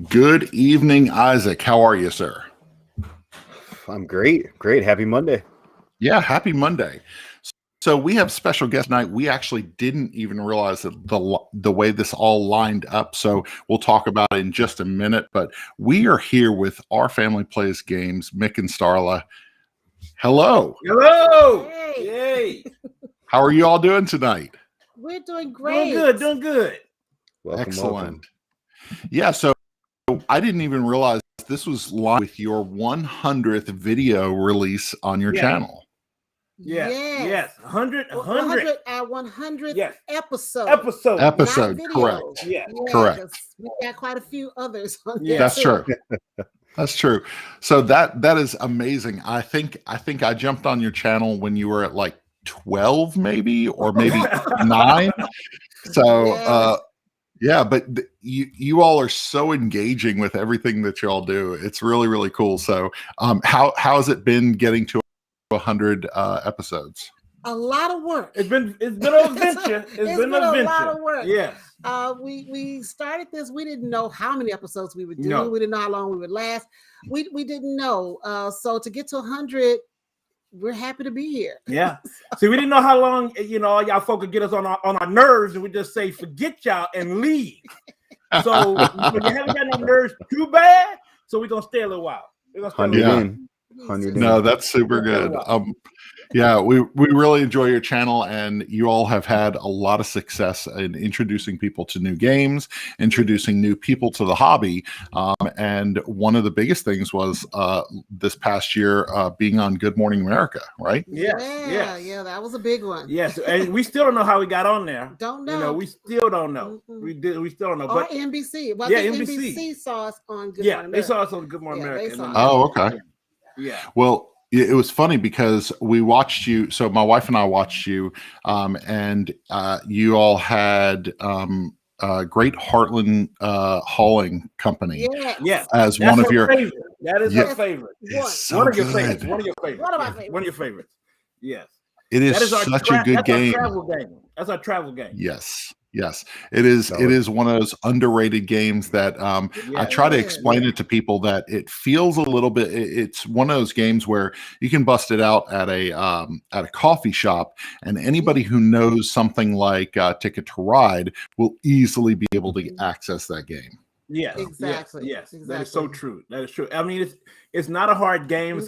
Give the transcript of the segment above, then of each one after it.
Good evening, Isaac. How are you, sir? I'm great. Great. Happy Monday. Yeah, happy Monday. So we have special guest night. We actually didn't even realize that the way this all lined up. So we'll talk about it in just a minute. But we are here with Our Family Plays Games, Mik and Starla. Hello. Hello. Hey. Yay. How are you all doing tonight? We're doing great. Doing good. Excellent. Yeah, so I didn't even realize this was live with your 100th video release on your channel. Yes. 100. 100 Yes. episode. Episode, not correct. Yeah, correct. 'cause we got quite a few others on Yeah. That's there. true. That's true. So that is amazing. I think I jumped on your channel when you were at like 12 maybe, or maybe 9. So yeah, but you all are so engaging with everything that you all do. It's really, really cool. So how has it been getting to 100 episodes? A lot of work. It's been an adventure. It's been a lot of work. Yes. We started this. We didn't know how many episodes we would do. No. We didn't know how long we would last. We didn't know. So to get to 100, we're happy to be here. Yeah. See, we didn't know how long, all y'all folk could get us on our nerves, and we just say, forget y'all and leave. So you haven't got no nerves too bad, so we're gonna stay a little while. We're gonna stay a little while. 100 No, that's super good. Yeah, we really enjoy your channel, and you all have had a lot of success in introducing people to new games, introducing new people to the hobby. And one of the biggest things was this past year being on Good Morning America, right? Yeah, that was a big one. Yes, and we still don't know how we got on there. Don't know. We still don't know. Mm-hmm. We still don't know. Or But NBC. Well, NBC saw us on Good Morning they America. saw us on Good Morning America. they saw us. Oh, okay. Yeah. Well, it was funny because we watched you. So my wife and I watched you, and you all had Great Heartland Hauling Company Yes. as That's one of her your. favorite. That is Yeah. her favorite. It's so One of your good. favorites. One of your favorites. One of my Yeah. favorites. One of your favorites. Yes. It is That is such a good that's game. Our travel game. That's our travel game. Yes. It is. It is one of those underrated games that I try to explain it to people that it feels a little bit. It's one of those games where you can bust it out at a coffee shop, and anybody who knows something like Ticket to Ride will easily be able to access that game. Yes, Exactly. Yes, Exactly. that is so true. That is true. I mean, it's not a hard game.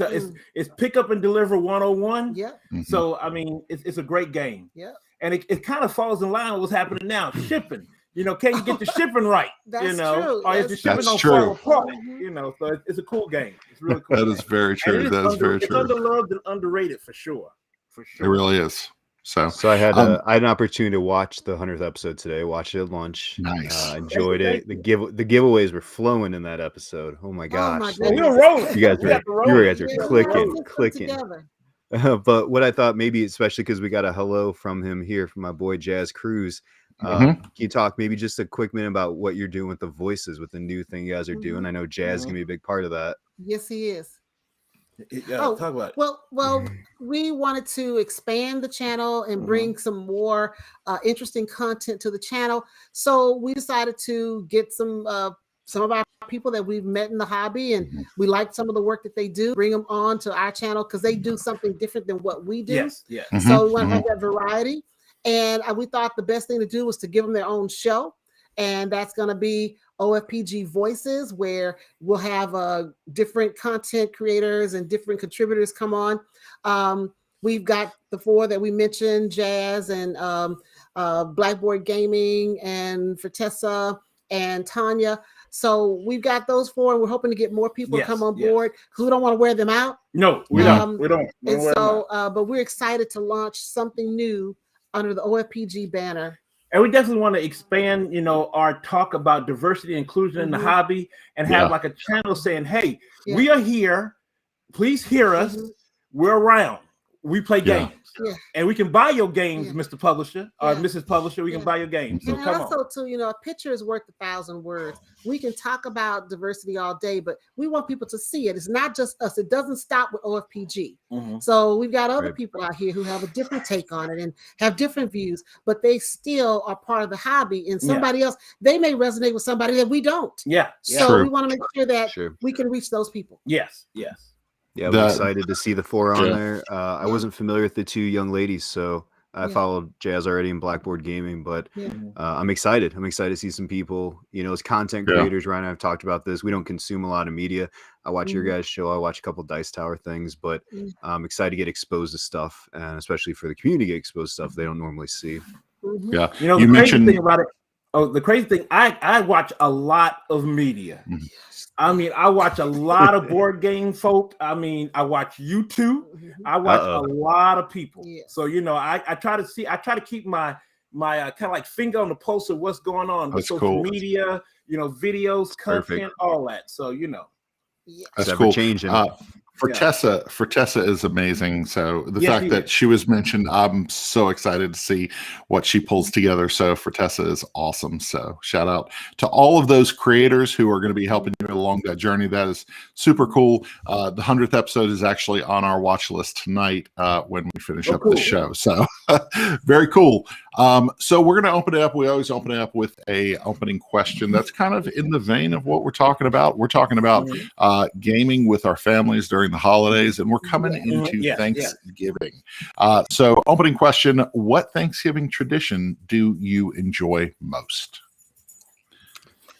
It's pick up and deliver 101. Yep. So I mean, it's a great game. Yep. And it kind of falls in line with what's happening now. Shipping. Can you get the shipping right? That's Or true. is the shipping That's don't true. fall apart? So it's a cool game. It's really cool. That is very true. That is very true. It's underloved and underrated for sure. For sure. It really is. So I had an opportunity to watch the 100th episode today. Watched it at lunch. Nice. Enjoyed it. The giveaways were flowing in that episode. Oh my gosh! goodness. We were rolling. You guys are Yeah, clicking. we put it together. But what I thought, maybe especially because we got a hello from him here from my boy Jazz Cruz. Can you talk maybe just a quick minute about what you're doing with the voices, with the new thing you guys are doing? I know Jazz is gonna be a big part of that. Yes, he is. Talk about it. Well, we wanted to expand the channel and bring some more interesting content to the channel. So we decided to get some of our people that we've met in the hobby, and we like some of the work that they do, bring them on to our channel because they do something different than what we do. Yes. So we want to have that variety. And we thought the best thing to do was to give them their own show. And that's going to be OFPG Voices, where we'll have different content creators and different contributors come on. We've got the 4 that we mentioned, Jazz and Blackboard Gaming and Fertessa and Tanya. So we've got those 4, and we're hoping to get more people to come on board because we don't want to wear them out. No, we don't. We don't. And so, but we're excited to launch something new under the OFPG banner. And we definitely want to expand, our talk about diversity and inclusion in the hobby, and have like a channel saying, hey, we are here. Please hear us. We're around. We play games. Yeah. And we can buy your games, Yeah. Mr. Publisher or Yeah. Mrs. Publisher. We can Yeah. buy your games. So And come also, on. too, you know, a picture is worth 1,000 words. We can talk about diversity all day, but we want people to see it. It's not just us. It doesn't stop with OFPG. So we've got other people out here who have a different take on it and have different views, but they still are part of the hobby. And somebody else, they may resonate with somebody that we don't. Yeah. So we want to make sure that we can reach those people. Yes. Yes. Yeah, I'm excited to see the 4 on there. I wasn't familiar with the 2 young ladies, so I followed Jazz already in Blackboard Gaming, but I'm excited. I'm excited to see some people, you know, as content creators. Ryan and I've talked about this. We don't consume a lot of media. I watch your guys' show. I watch a couple Dice Tower things, but I'm excited to get exposed to stuff, and especially for the community to get exposed to stuff they don't normally see. Yeah, you know, the crazy thing about it. Oh, the crazy thing, I watch a lot of media. I mean, I watch a lot of board game folk. I mean, I watch YouTube. I watch a lot of people. So, you know, I try to keep my kind of like finger on the pulse of what's going on with social media, you know, videos, content, all that. So, you know. That's cool. Changing. For Tessa is amazing. So the fact that she was mentioned, I'm so excited to see what she pulls together. So for Tessa is awesome. So shout out to all of those creators who are going to be helping you along that journey. That is super cool. The 100th episode is actually on our watch list tonight when we finish up the show. So very cool. So we're going to open it up. We always open it up with a opening question that's kind of in the vein of what we're talking about. We're talking about gaming with our families during the holidays, and we're coming into Thanksgiving. So opening question, what Thanksgiving tradition do you enjoy most?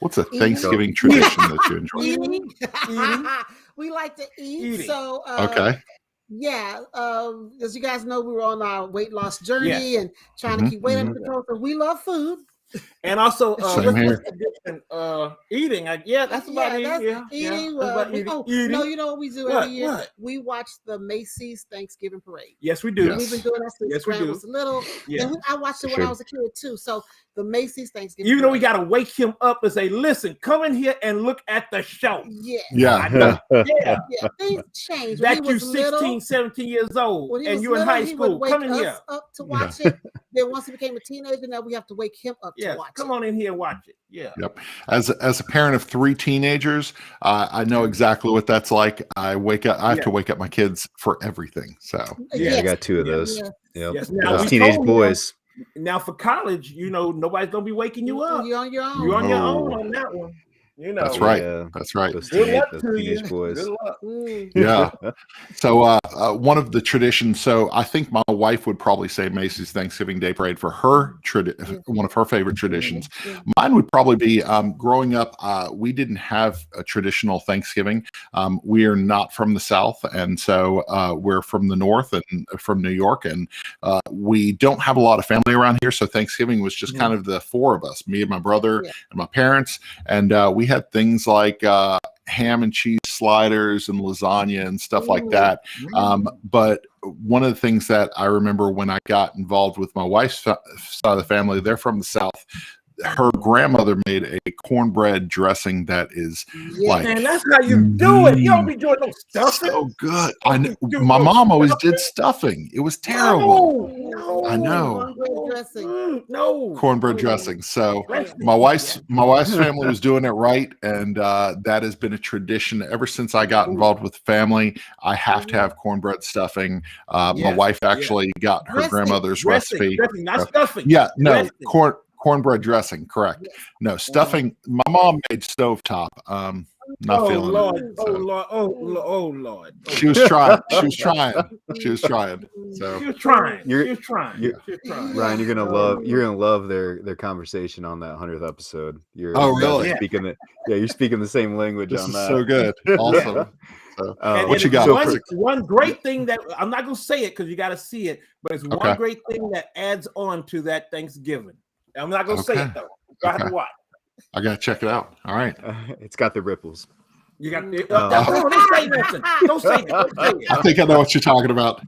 What's a Thanksgiving tradition that you enjoy? Eating. We like to eat. So yeah, as you guys know, we were on our weight loss journey and trying to keep weight under control. So we love food. And also, eating. That's about it. Eating. No, you know what we do every year? We watch the Macy's Thanksgiving Parade. Yes, we do. Yes. We've been doing that since Grant was little. And I watched it when I was a kid too. So the Macy's Thanksgiving. Even though we got to wake him up and say, "Listen, come in here and look at the show." Yeah. Things change. That you 16, 17 years old and you're in high school. Come in here. Up to watch it. Then once he became a teenager, now we have to wake him up to watch it. Come on in here and watch it. Yeah. Yep. As a parent of 3 teenagers, I know exactly what that's like. I wake up. I have to wake up my kids for everything. So I got 2 of those. Yes. Now, those teenage boys. Now for college, you know, nobody's gonna be waking you up. You're on your own. You're on your own on that one. You know. That's right. That's right. Those teenage boys. Good luck. Yeah. So one of the traditions. So I think my wife would probably say Macy's Thanksgiving Day Parade for her one of her favorite traditions. Mine would probably be growing up. We didn't have a traditional Thanksgiving. We are not from the South, and so we're from the North and from New York, and we don't have a lot of family around here. So Thanksgiving was just kind of the 4 of us, me and my brother and my parents, and we had things like ham and cheese sliders and lasagna and stuff like that. But one of the things that I remember when I got involved with my wife's side of the family, they're from the South. Her grandmother made a cornbread dressing that is like, man, that's how you do it. You don't be doing no stuffing. So good. My mom always did stuffing. It was terrible. No, I know. No Cornbread dressing. So my wife's family was doing it right, and that has been a tradition ever since I got involved with family. I have to have cornbread stuffing. My wife actually got her grandmother's recipe. Dressing, not stuffing. Yeah, no, cornbread dressing, correct. No, stuffing. My mom made stovetop. Not feeling it. Oh Lord. She was trying. She was trying. So she was trying. Ryan, you're gonna love their conversation on that 100th episode. Really? You're speaking the same language on that. So good. Awesome. So, what you got? One great thing that I'm not gonna say it because you got to see it, but it's one great thing that adds on to that Thanksgiving. I'm not gonna say it though. You have to watch. I gotta check it out. All right. It's got the ripples. You got don't say nothing. Don't say it. I think I know what you're talking about.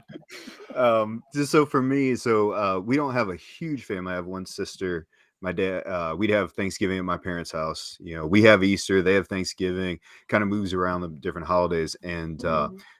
So for me, we don't have a huge family. I have one sister. My dad, we'd have Thanksgiving at my parents' house. You know, we have Easter, they have Thanksgiving, kind of moves around the different holidays. And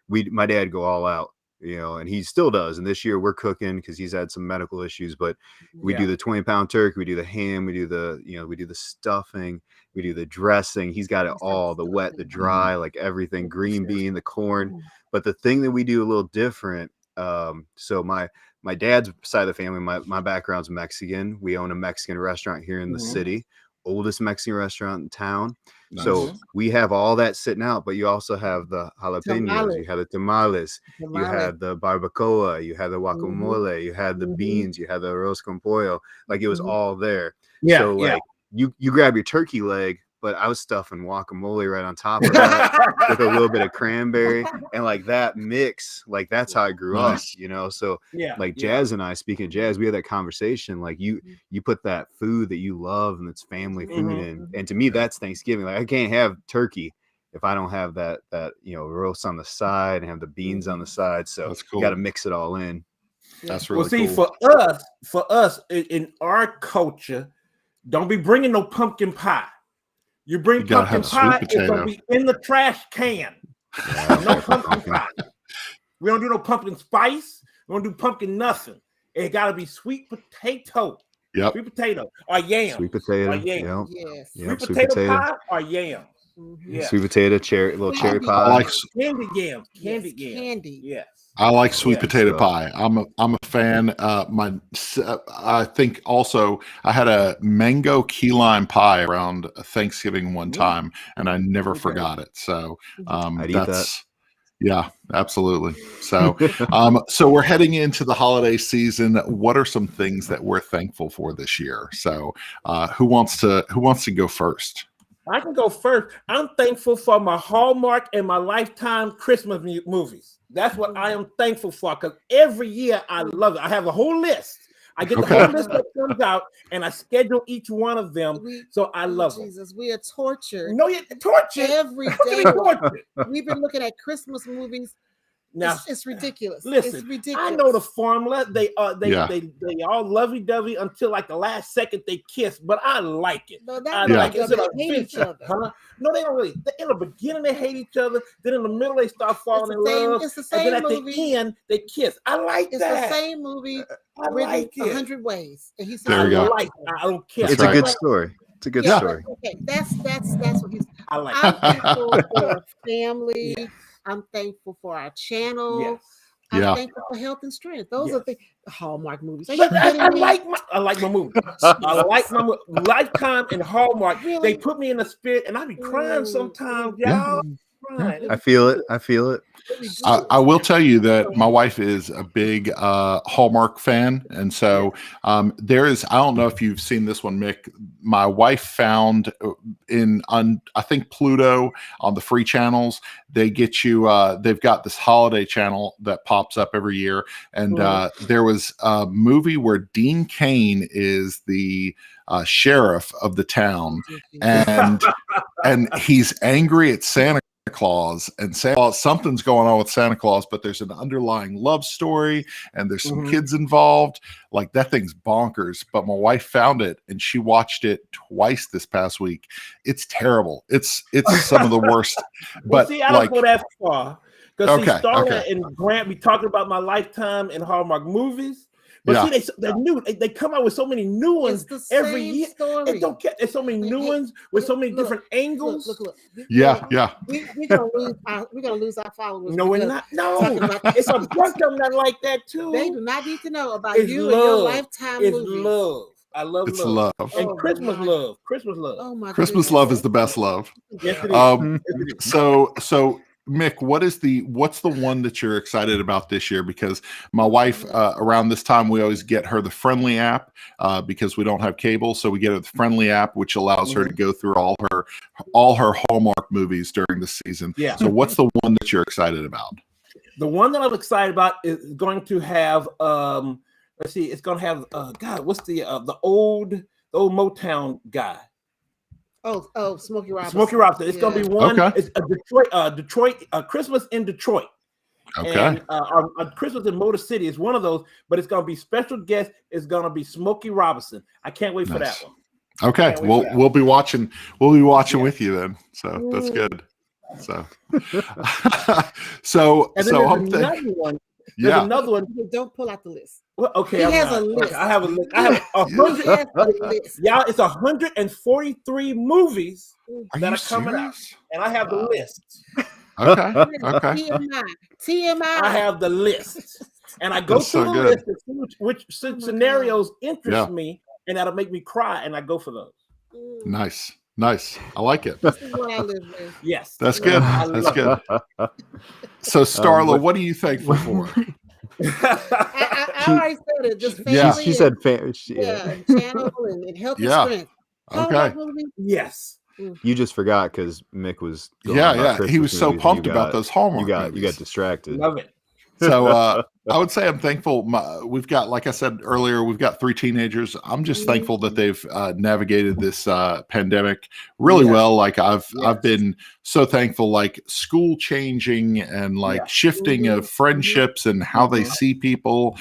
my dad go all out you know, and he still does. And this year we're cooking because he's had some medical issues, but we do the 20-pound turkey, we do the ham, we do the, you know, we do the stuffing, we do the dressing. He's got it all, the wet, the dry, like everything, green bean, the corn. But the thing that we do a little different, so my dad's side of the family, my background's Mexican. We own a Mexican restaurant here in the city, oldest Mexican restaurant in town. Nice. So we have all that sitting out, but you also have the jalapenos, you have the tamales, you have the barbacoa, you have the guacamole, you have the beans, you have the arroz con pollo. Like it was all there. Yeah, so like you grab your turkey leg, but I was stuffing guacamole right on top of that with a little bit of cranberry, and like that mix, like that's how I grew up, you know. So like Jazz and I, speaking of Jazz, we had that conversation. Like you put that food that you love and it's family food in, and to me that's Thanksgiving. Like I can't have turkey if I don't have that you know, roast on the side and have the beans on the side. So that's cool. You got to mix it all in. That's really cool. For us in our culture, don't be bringing no pumpkin pie. You bring pumpkin pie, it's gonna be in the trash can. No pumpkin pie. We don't do no pumpkin spice. We don't do pumpkin nothing. It gotta be sweet potato. Yep. Sweet potato or yam. Sweet potato. Or yam. Yes. Sweet potato pie or yam. Yeah. Sweet potato, little cherry pie. I like candy yams. Candy yams. Candy. Yes. I like sweet potato pie. I'm a fan. I think also I had a mango key lime pie around Thanksgiving one time, and I never forgot it. So I'd eat that. Yeah, absolutely. So so we're heading into the holiday season. What are some things that we're thankful for this year? So who wants to go first? I can go first. I'm thankful for my Hallmark and my Lifetime Christmas movies. That's what I am thankful for, because every year I love it. I have a whole list. I get the whole list that comes out, and I schedule each one of them. So I love them. Jesus, we are tortured. No, you're tortured every day. We've been looking at Christmas movies. Now it's ridiculous. Listen, it's ridiculous. I know the formula. They all lovey-dovey until like the last second they kiss, but I like it. No, I like it. They hate each other, huh? No, they don't really. In the beginning they hate each other. Then in the middle they start falling in love. It's the same and then at movie. the end they kiss. I like that. It's the same movie. I like it 100 ways. And he said, there we go. I don't care. It's a good story. It's a good story. Okay, that's what he's. I like. I'm thankful for family. Yes. I'm thankful for our channel. Yes. I'm thankful for health and strength. Those are the Hallmark movies. I like my movie. I like my movie. Lifetime and Hallmark. Really? They put me in the spirit, and I be crying sometimes, y'all. I feel it. I will tell you that my wife is a big Hallmark fan, and so there is. I don't know if you've seen this one, Mick. My wife found on I think Pluto on the free channels. They get you. They've got this holiday channel that pops up every year, and there was a movie where Dean Cain is the sheriff of the town, and he's angry at Santa Claus, and something's going on with Santa Claus, but there's an underlying love story and there's some kids involved. Like that thing's bonkers, but my wife found it and she watched it twice this past week. It's terrible. It's some of the worst. But see, I don't go that far, because Starla and Grant be talking about my Lifetime and Hallmark movies. But see, they're new. They come out with so many new ones every year. Story. There's so many new ones with so many different angles. Look. Yeah. We're gonna lose our followers. No, we're not. No, it's a bunch of them that like that too. They do not need to know about you and your Lifetime movies. Love. I love it's love. And Christmas love. Christmas love. Oh my Christmas goodness. love is the best love. Yes, it is. So Mick, what's the one that you're excited about this year? Because my wife, around this time, we always get her the Friendly app because we don't have cable, so we get her the Friendly app, which allows her to go through all her Hallmark movies during the season. Yeah. So what's the one that you're excited about? The one that I'm excited about is going to have let's see, it's going to have God, what's the old Motown guy? Oh, Smokey Robinson. Smokey Robinson. It's going to be one. Okay. It's a Detroit, Christmas in Detroit. Okay. And Christmas in Motor City is one of those, but it's going to be special guest. It's going to be Smokey Robinson. I can't wait for that one. Okay. We'll be watching. We'll be watching with you then. So that's good. So, so I'm another one. There's Yeah. another one. Don't pull out the list. Well, okay, He I'm has not. a list. Okay, I have a list. I have a He hundred. has a list. Y'all, it's 143 movies Are that you are coming out, serious? and I have the Wow. list. Okay. Okay. TMI. I have the list, and I go That's through so the good. list to see which Oh my scenarios interest Yeah. me, and that'll make me cry, and I go for those. Nice. Nice. I like it. This is what I live with. Yes, That's Yeah, good. I That's love good. So, Starla, what- what are you thankful for? it. I already said it. Just family. Yeah. She said, yeah. yeah, channel and health and Yeah. strength. Okay. Yes. You just forgot because Mick was going Yeah, on about yeah. He Christmas was so movies and pumped about those Hallmark you got movies. distracted. Love it. So I would say I'm thankful. We've got, like I said earlier, we've got 3 teenagers. I'm just thankful that they've navigated this pandemic really Yeah. well. Like I've Yes. been so thankful, like school changing and like Yeah. shifting of friendships and how they see people.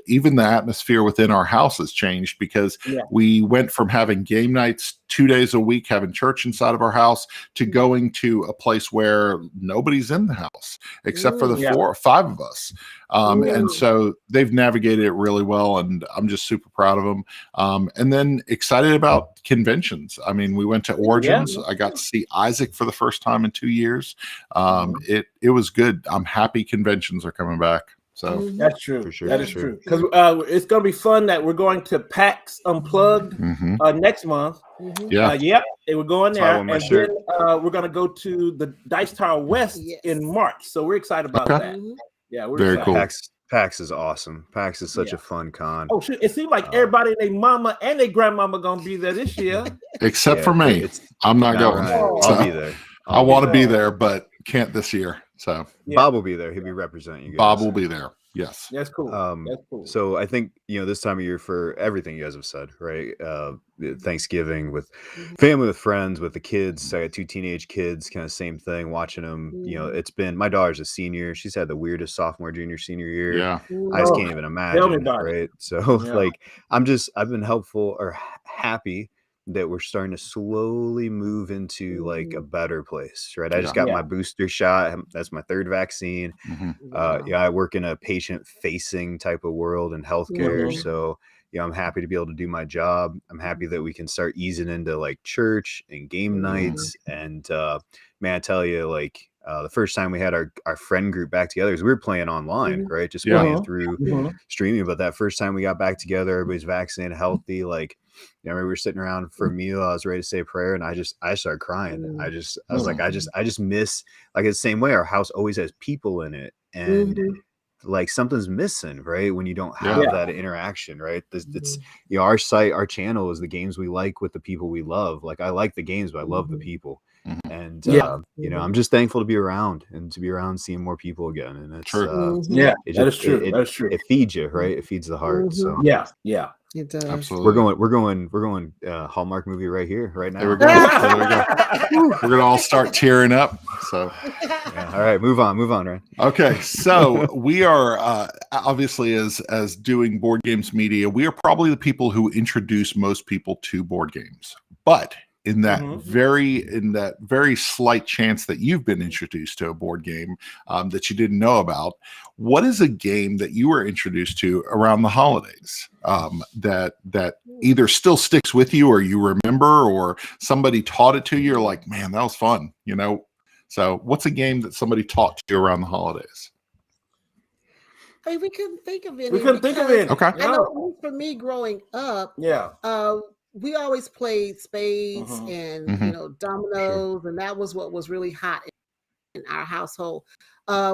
Even the atmosphere within our house has changed because Yeah. we went from having game nights 2 days a week, having church inside of our house, to going to a place where nobody's in the house except for the Yeah. 4 or 5 of us. And so they've navigated it really well, and I'm just super proud of them. And then excited about conventions. I mean, we went to Origins. I got to see Isaac for the first time in 2 years. It was good. I'm happy conventions are coming back. So That's true. For sure, That for is sure. true. Because it's going to be fun that we're going to PAX Unplugged next month. yeah, Yep, and we're going That's why I there, want my and shirt. then we're going to go to the Dice Tower West in March. So we're excited about Okay. that. Yeah, we're Very excited. cool. PAX is awesome. PAX is such Yeah. a fun con. Oh shit! It seems like everybody, their mama and their grandmama, gonna be there this year. except Yeah, for me. I'm not All going. right. So I'll be there. I want to be there, but can't this year. So Yeah. Bob will be there. He'll be representing you guys. Bob will be there. Yes. That's cool. That's cool. So I think, this time of year, for everything you guys have said, right? Thanksgiving with family, with friends, with the kids. I got 2 teenage kids, kind of same thing, watching them. It's been, my daughter's a senior. She's had the weirdest sophomore, junior, senior year. Yeah. I just can't even imagine, about it. right? So Yeah. like, I've been helpful or happy that we're starting to slowly move into like a better place, right? I just got my booster shot. That's my 3rd vaccine. I work in a patient facing type of world in healthcare. So, I'm happy to be able to do my job. I'm happy that we can start easing into like church and game nights. And man, I tell you, like the first time we had our friend group back together, we were playing online, right? Just playing through streaming. But that first time we got back together, everybody's vaccinated, healthy. Like, we were sitting around for a meal. I was ready to say a prayer, and I started crying. I was like, I just miss, like, the same way our house always has people in it, and like something's missing, right? When you don't have that interaction, right? It's our site, our channel is the games we like with the people we love. Like, I like the games, but I love the people. And I'm just thankful to be around and to be around seeing more people again. And it's that is true. That is true. It feeds you, right? It feeds the heart. So yeah. It does. Absolutely. we're going Hallmark movie right here, right now. There we go. There we go. We're gonna all start tearing up. So all right, move on, Ryan. okay, so we are obviously as doing board games media, we are probably the people who introduce most people to board games. But in that very slight chance that you've been introduced to a board game that you didn't know about, what is a game that you were introduced to around the holidays that either still sticks with you, or you remember, or somebody taught it to you? You're like, man, that was fun. So what's a game that somebody taught to you around the holidays? Hey, we couldn't think of any. We couldn't think of it. Okay. I know for me growing up, we always played spades and dominoes, and that was what was really hot in our household.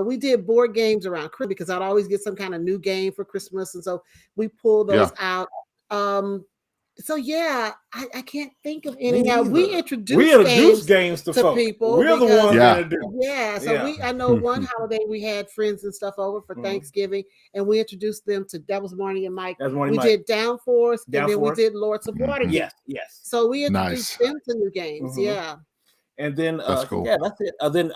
We did board games around Christmas because I'd always get some kind of new game for Christmas, and so we pulled those out. So I can't think of any. Now we introduced games to people. We're the ones that introduced. Yeah. So I know one holiday we had friends and stuff over for Thanksgiving, and we introduced them to, that was Marnie and Mike. We did Downforce, and then we did Lords of Watergate. Yes. So we introduced them to new games. And then that's cool. That's it. Then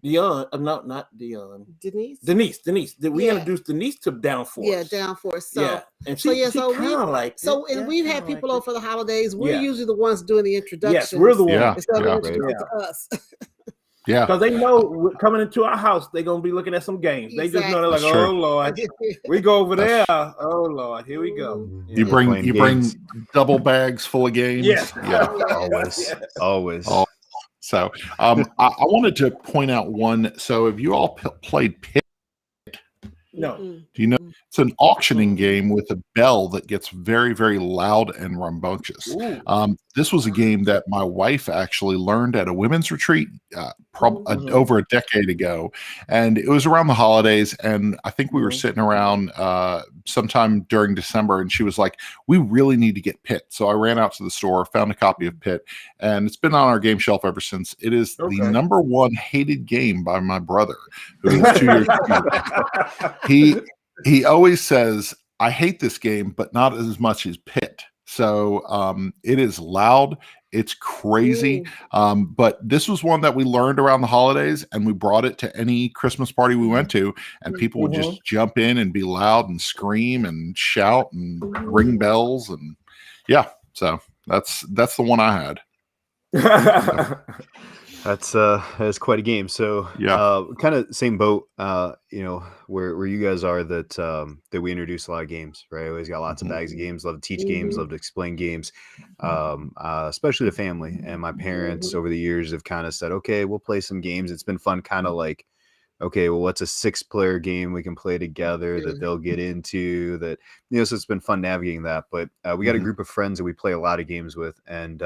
Dion, not Dion. Denise. We introduced Denise to Downforce. Yeah, Downforce. So and she kind of like. And we've had people over for the holidays. We're usually the ones doing the introduction. Yes, we're the ones. Instead of introducing to us. Yeah. Because they know coming into our house, they're gonna be looking at some games. They just know they're like, That's true. oh Lord, we go over there. Oh Lord, here we go. You Playing bring games. double bags full of games. Yes. Yeah. Always. Always. Oh, so I wanted to point out one. So have you all played Pit? No. Do you know it's an auctioning game with a bell that gets very, very loud and rambunctious? This was a game that my wife actually learned at a women's retreat over a decade ago, and it was around the holidays. And I think we were sitting around sometime during December, and she was like, "We really need to get Pit." So I ran out to the store, found a copy of Pit, and it's been on our game shelf ever since. It is the #1 hated game by my brother, who is 2 years younger. He always says, "I hate this game, but not as much as Pit." So it is loud, it's crazy. But this was one that we learned around the holidays, and we brought it to any Christmas party we went to, and people would just jump in and be loud and scream and shout and ring bells, and yeah. So that's the one I had. That's quite a game. So kind of same boat, where you guys are, that we introduce a lot of games, right? Always got lots of bags of games, love to teach games, love to explain games, especially to family. And my parents over the years have kind of said, okay, we'll play some games. It's been fun, kind of like, okay, well, what's a 6-player game we can play together that they'll get into, that, so it's been fun navigating that. But we got a group of friends that we play a lot of games with. And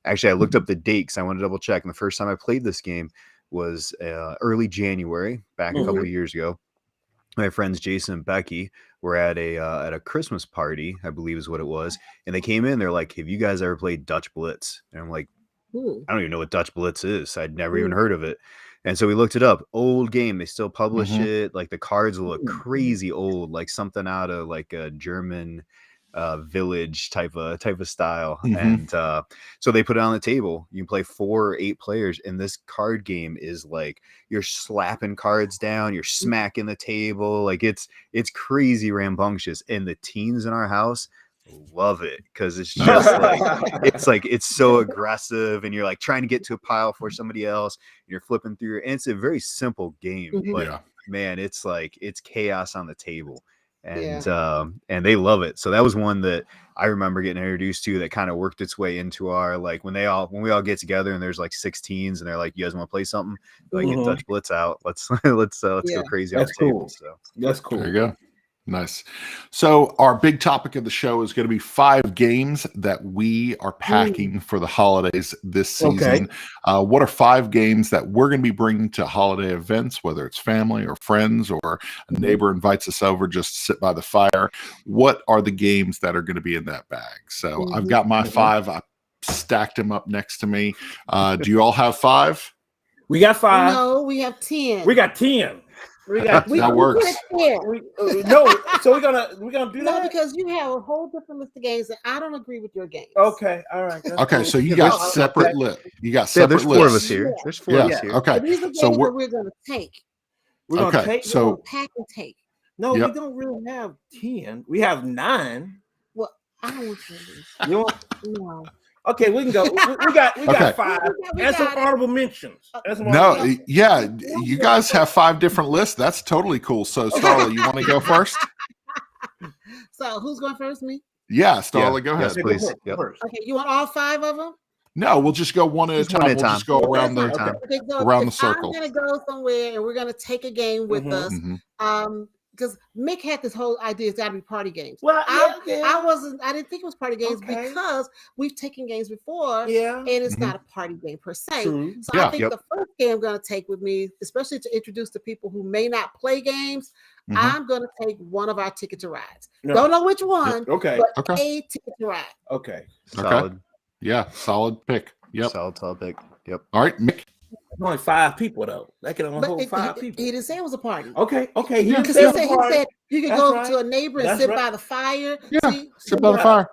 actually, I looked up the date because I wanted to double check. And the first time I played this game was early January, back a couple of years ago. My friends Jason and Becky were at a Christmas party, I believe is what it was. And they came in, they're like, "Have you guys ever played Dutch Blitz?" And I'm like, I don't even know what Dutch Blitz is. I'd never even heard of it. And so we looked it up. Old game. They still publish it. Like the cards look crazy old, like something out of like a German village type of style. And so they put it on the table. You can play 4 or 8 players, and this card game is like you're slapping cards down, you're smacking the table, like it's crazy rambunctious. And the teens in our house love it because it's just like it's so aggressive, and you're like trying to get to a pile for somebody else, and you're flipping through, and it's a very simple game, but man, it's like it's chaos on the table. And and they love it. So that was one that I remember getting introduced to, that kind of worked its way into our, like, when we all get together and there's like 16s and they're like, "You guys want to play something?" Like, get Dutch Blitz out. Let's go crazy on the table. So that's cool. There you go. Nice. So our big topic of the show is going to be 5 games that we are packing for the holidays this season. What are 5 games that we're going to be bringing to holiday events, whether it's family or friends or a neighbor invites us over just to sit by the fire? What are the games that are going to be in that bag? So I've got my 5. I stacked them up next to me. Do you all have 5? We got 5. No, we have 10. We got 10. That works. No, so we're gonna do that. No, because you have a whole different list of games, and I don't agree with your games. Okay, all right. Okay, cool. So you got separate lists. You got separate there's lists. 4 of us here. There's 4 of us here. Okay, so these are games so we're going to take. We're gonna take. We're gonna pack and take. No, we don't really have 10. We have 9. Well, I don't want to. You want? No. Okay, we can go. We got 5. And some honorable mentions. You guys have 5 different lists. That's totally cool. So, Starla, you want to go first? So, who's going first? Me? Yeah, Starla, go ahead. Yes, please. Okay, you want all 5 of them? No, we'll just go one at a time. We'll just go around the circle. I'm going to go somewhere, and we're going to take a game with us. Because Mik had this whole idea, it's got to be party games. Well, I didn't think it was party games because we've taken games before, and it's not a party game per se. True. So I think the first game I'm going to take with me, especially to introduce to people who may not play games, I'm going to take one of our Ticket to Rides. Don't know which one, but a Ticket to Ride. Okay. Solid. Yeah, solid pick. Yep. Solid pick. Yep. All right, Mik. Only 5 people though. That can only hold 5 people. He didn't say it was a party. Okay. He said you can go to a neighbor and sit by the fire. Yeah, sit by the fire.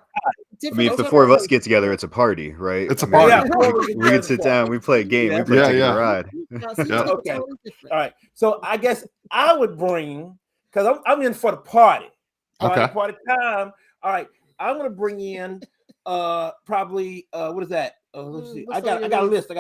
I mean, if the 4 of us get together, it's a party, right? It's a party. We can sit down. We play a game. We play Ticket to Ride. Okay. All right. So I guess I would bring, because I'm in for the party. Party time. All right. I'm gonna bring in probably what is that? Let's see. I got a list.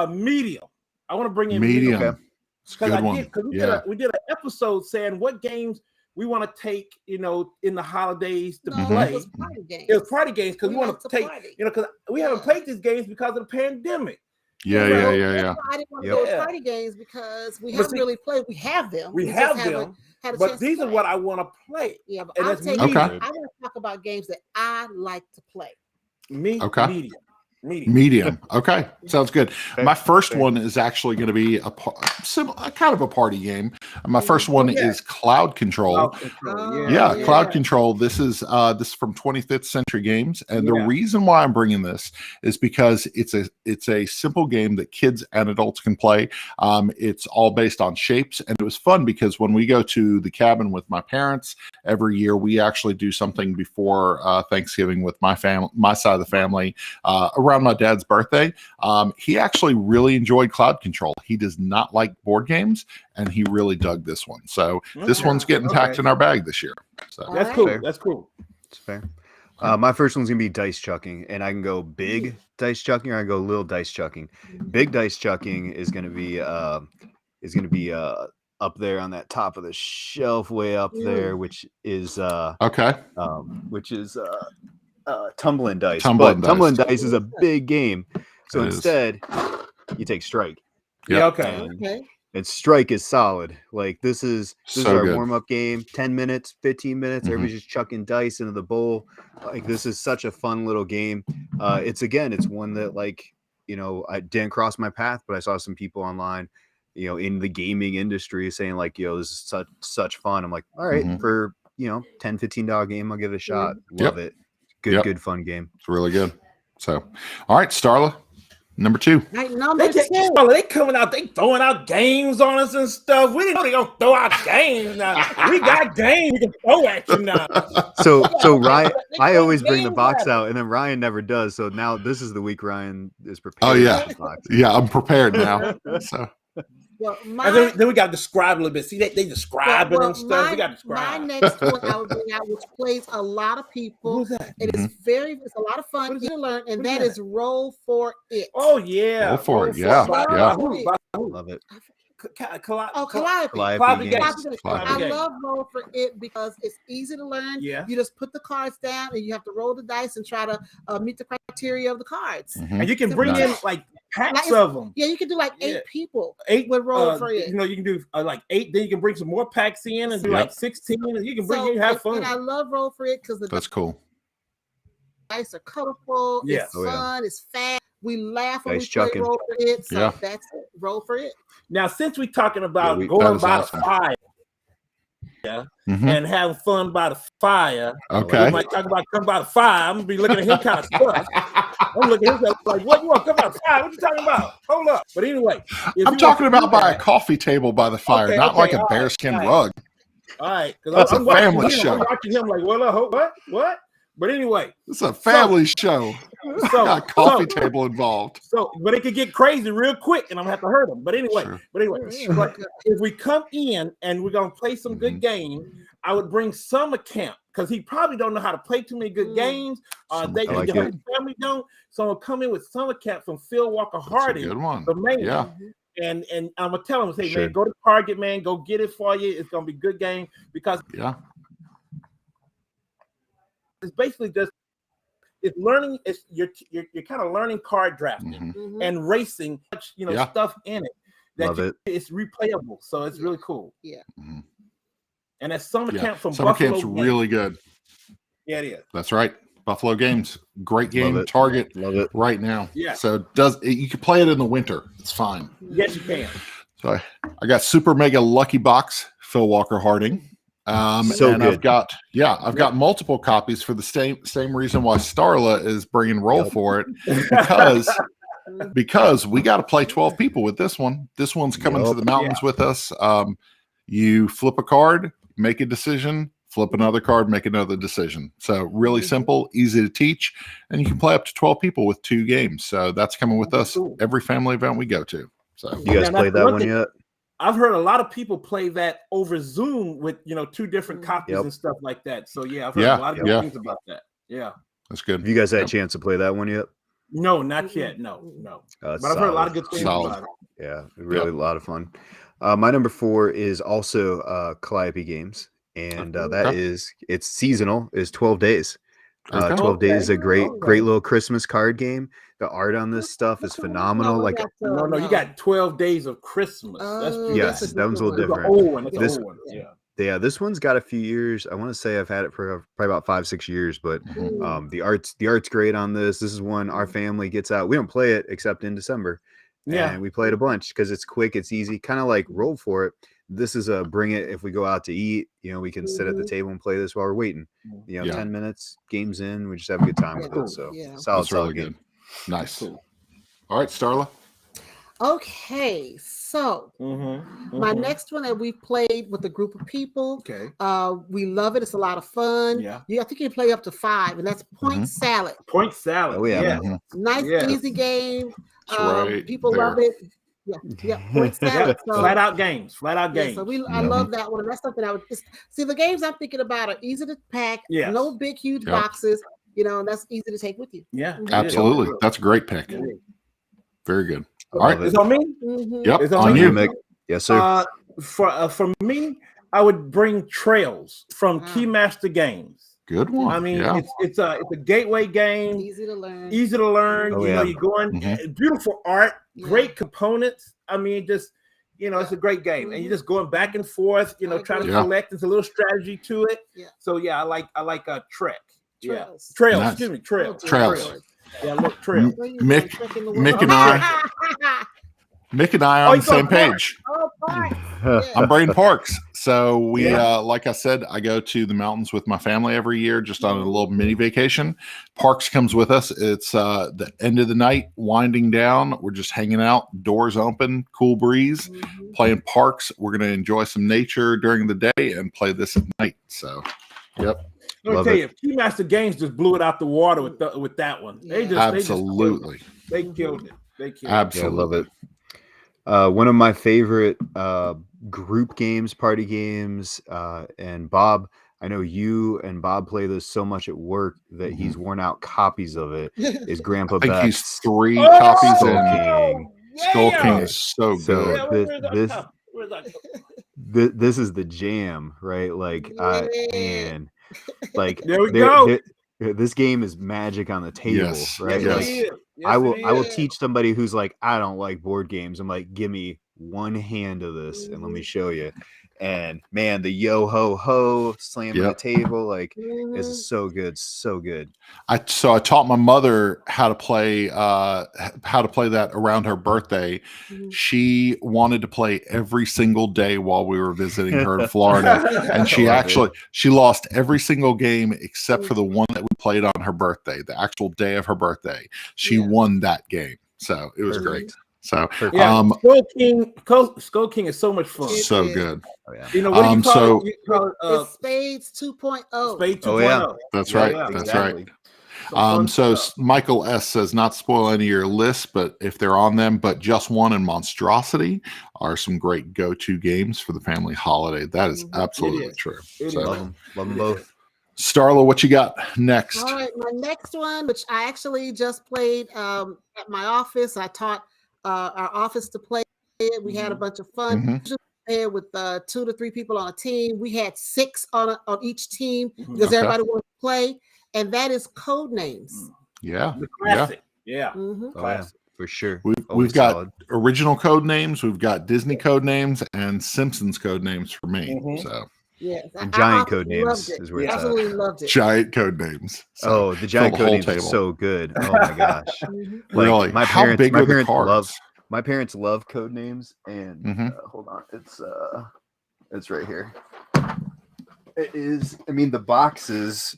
Medium. I want to bring in Medium. Okay. It's a good one. Because Yeah. we did an episode saying what games we want to take, in the holidays to No, play. it was party games. It was party games because we like want to to take, party. because we haven't played these games because of the pandemic. Yeah. So Yeah. that's Yeah. why I didn't want to Yep. go with party games because we But haven't see, really played. We have them. We just have haven't them, had a but chance to these are play. what I want to play. Yeah, but and I'm that's taking. Okay. I want to talk about games that I like to play. Okay. Medium. Medium. Okay. Sounds good. Okay. My first Okay. one is actually going to be a kind of a party game. My first one yeah. is Cloud Control. Cloud Control. Oh, Yeah, yeah. Cloud Control. This is from 25th Century Games, and the Yeah. reason why I'm bringing this is because it's a simple game that kids and adults can play. It's all based on shapes, and it was fun because when we go to the cabin with my parents every year, we actually do something before Thanksgiving with my side of the family around my dad's birthday. He actually really enjoyed Cloud Control. He does not like board games, and he really dug this one. So this Okay. one's getting packed in our bag this year. So That's All cool. right. That's cool. It's fair. My first one's gonna be dice chucking, and I can go big dice chucking or I can go little dice chucking. Big dice chucking is gonna be up there on that top of the shelf, way up there, which is okay. tumbling dice. Tumbling But tumbling dice. dice is a big game, so It is. instead you take strike. Yep. Yeah. Okay. And, Okay. and strike is solid. Like this is So our good. warm-up game. 10 minutes, 15 minutes. Mhm. Everybody's just chucking dice into the bowl. Like this is such a fun little game. It's one that I didn't cross my path, but I saw some people online, in the gaming industry saying like, this is such fun. I'm like, all right, Mhm. for $10-15 game, I'll give it a shot. Yep. Love it. Good, Yep. good fun game. It's really good. So, all right, Starla, number 2. Right, number They 2. they coming out, they throwing out games on us and stuff. We didn't know they gonna throw out games now. We got games we can throw at you now. So Ryan, I always bring the games box at out, and then Ryan never does. So now this is the week Ryan is prepared. Oh, yeah. for the box. Yeah, I'm prepared now. So, Well, And then we got to describe a little bit. See, they describe it and stuff. We got to my describe. next one I would bring out, which plays a lot of people. Who's that? It is it's a lot of fun What is to learn, and What is that that? is Roll for It. Oh yeah, Roll for it, Roll yeah, By yeah. who? By who? Love it. Calliope. Calliope games. Games. I Games. love Roll for It because it's easy to learn. Yeah. You just put the cards down and you have to roll the dice and try to meet the criteria of the cards. mhm. And you can bring Nice. in like packs Like, of them. Yeah, you can do like Yeah. 8 people 8 with Roll for It. You can do like 8. Then you can bring some more packs in and do Yep. like 16. And you can bring. You have fun. And I love Roll for It because the That's cool. dice are colorful. Yeah. It's Oh, yeah. fun. It's fast. We laugh when Dice we play chucking. Roll for It. So Yeah. that's it. Roll for It. Now, since we're talking about that going is by awesome. the fire Mhm. and having fun by the fire, Okay. we might talk about come by the fire. I'm gonna be looking at him kind of stuff. I'm looking at him like, what you want to come by the fire? What you talking about? Hold up. But anyway, if I'm you talking want to do about by a that- coffee table by the fire, Okay, not okay, like a all right, bearskin all right. rug. All right, That's because a family I'm show. watching him like, what? But anyway, It's a family show. so Got a coffee table involved. but it could get crazy real quick, and I'm gonna have to hurt him. But anyway, Sure. but if we come in and we're gonna play some good Mhm. game, I would bring Summer Camp because he probably don't know how to play too many good games. Summer They Camp. I like his family don't. So I'll come in with Summer Camp from Phil Walker That's a Harding, good one. the man. Yeah. And I'm gonna tell him, say, Sure. man, go to Target, man, go get it for you. It's gonna be a good game because Yeah. it's basically just it's learning. It's you're kind of learning card drafting Mhm. Mhm. and racing. Yeah. Stuff in it that Love it. it's replayable. So it's really cool. Mhm. And that's Summer Yeah. Camp from Summer Buffalo camp's Games. really good. Yeah, it is. That's right. Buffalo Games, great game. Love it. Target Love it. right now. Yeah. So you can play it in the winter. It's fine. Yes, you can. So I got Super Mega Lucky Box, Phil Walker Harding. So and good. I've got multiple copies for the same reason why Starla is bringing Roll Yep. for it because we got to play 12 people with this one. This one's coming to Yep. the mountains with us. You flip a card, make a decision, flip another card, make another decision. So really simple, easy to teach, and you can play up to 12 people with 2 games. So that's coming with us Cool. every family event we go to. So You guys Yeah, played that's that one one thing- yet? I've heard a lot of people play that over Zoom with 2 different copies Yep. and stuff like that. So yeah, I've heard Yeah, a lot of good yeah. things about that. Yeah. that's good. Have you guys had a Yep. chance to play that one yet? No, not yet. No. It's But I've heard a lot of solid. good things Solid. about it. Yeah, really a lot of fun. My number 4 is also Calliope Games, and it's seasonal. Is 12 Days. Okay. 12 Days is a great Okay. little Christmas card game. The art on this stuff is phenomenal. Like, No, you got 12 Days of Christmas. That's beautiful. yes, that one's a little It's an different. old one. It's This- an old one. Yeah. Yeah, this one's got a few years. I want to say I've had it for probably about 5-6 years, but the art's great on this. This is one our family gets out. We don't play it except in December. Yeah. And we play it a bunch because it's quick, it's easy, kind of like Roll For It. This is a bring it if we go out to eat. We can sit at the table and play this while we're waiting. 10 minutes, games in, we just have a good time with it. So solid, That's really solid good. game. Nice. Cool. All right, Starla. Okay, so my next one that we played with a group of people. Okay. We love it. It's a lot of fun. Yeah. I think you can play up to 5, and that's Point Salad. Point Salad. Oh, yeah. Nice, easy game. It's right People there. love it. Yeah. Point Salad. So, Flat out games. yeah, so I love that one. And that's something I would just see. The games I'm thinking about are easy to pack. Yes. No big, huge Yep. boxes. And that's easy to take with you. Yeah. Absolutely. That's a great pick. Very good. All right. It's on me? Yep. It's On me? you. Mick. Yes, sir. For me, I would bring Trails from Keymaster Games. Good one. I mean, Yeah. it's a gateway game. Easy to learn. Easy to learn. Oh, You know, yeah. you're going beautiful art, great components. I mean, just it's a great game, and you're just going back and forth. Trying to collect. There's a little strategy to it. Yeah. So I like Trek. Trails. Trails. Nice. Excuse me, Trails. Trails. Yeah, look, Trails. Mick and I are on the same page. I'm Braden Parks. So we, like I said, I go to the mountains with my family every year, just on a little mini vacation. Parks comes with us. It's the end of the night, winding down. We're just hanging out, doors open, cool breeze, playing Parks. We're going to enjoy some nature during the day and play this at night. So, yep. Let me tell you, Keymaster Games just blew it out the water with that one. Absolutely. They killed it. Absolutely. I love it. One of my favorite group games, party games, and Bob, I know you and Bob play this so much at work that he's worn out copies of it, is Grandpa I think Beck's he's 3 copies Skull in. King. Skull King is so good. This is the jam, right? Like, man, like there we go. This game is magic on the table, Yes. right? Yes. Like, I will teach somebody who's like, I don't like board games. I'm like, give me one hand of this and let me show you. And man, the yo ho ho slamming the table, like, this is so good, so good. I taught my mother how to play that around her birthday. She wanted to play every single day while we were visiting her in Florida, and she lost every single game except for the one that we played on her birthday, the actual day of her birthday. She won that game, so it was great. So Skull King is so much fun. So good. Oh, yeah. What do you call it? You call it It's Spades 2.0. Spades 2.0. Oh, yeah. That's right. Yeah, That's exactly. right. So Michael S says, not spoil any of your lists, but if they're on them, but Just One and Monstrosity are some great go-to games for the family holiday. That is absolutely true. So, Love them both. Starla, what you got next? All right, my next one, which I actually just played at my office. I taught our office to play it. We had a bunch of fun. There with 2 to 3 people on a team. We had 6 on each team because everybody wanted to play, and that is Code Names. Yeah, the classic. Yeah. Classic. For sure. We've got original Code Names, we've got Disney Code Names, and Simpsons Code Names for me. So yes, and Giant Code Names is where it's absolutely loved it. Giant Code Names. So the Giant Code Names is so good. Oh my gosh. Really? My How big are the cards? My parents love Code Names, and hold on, it's right here. It is. I mean, the box is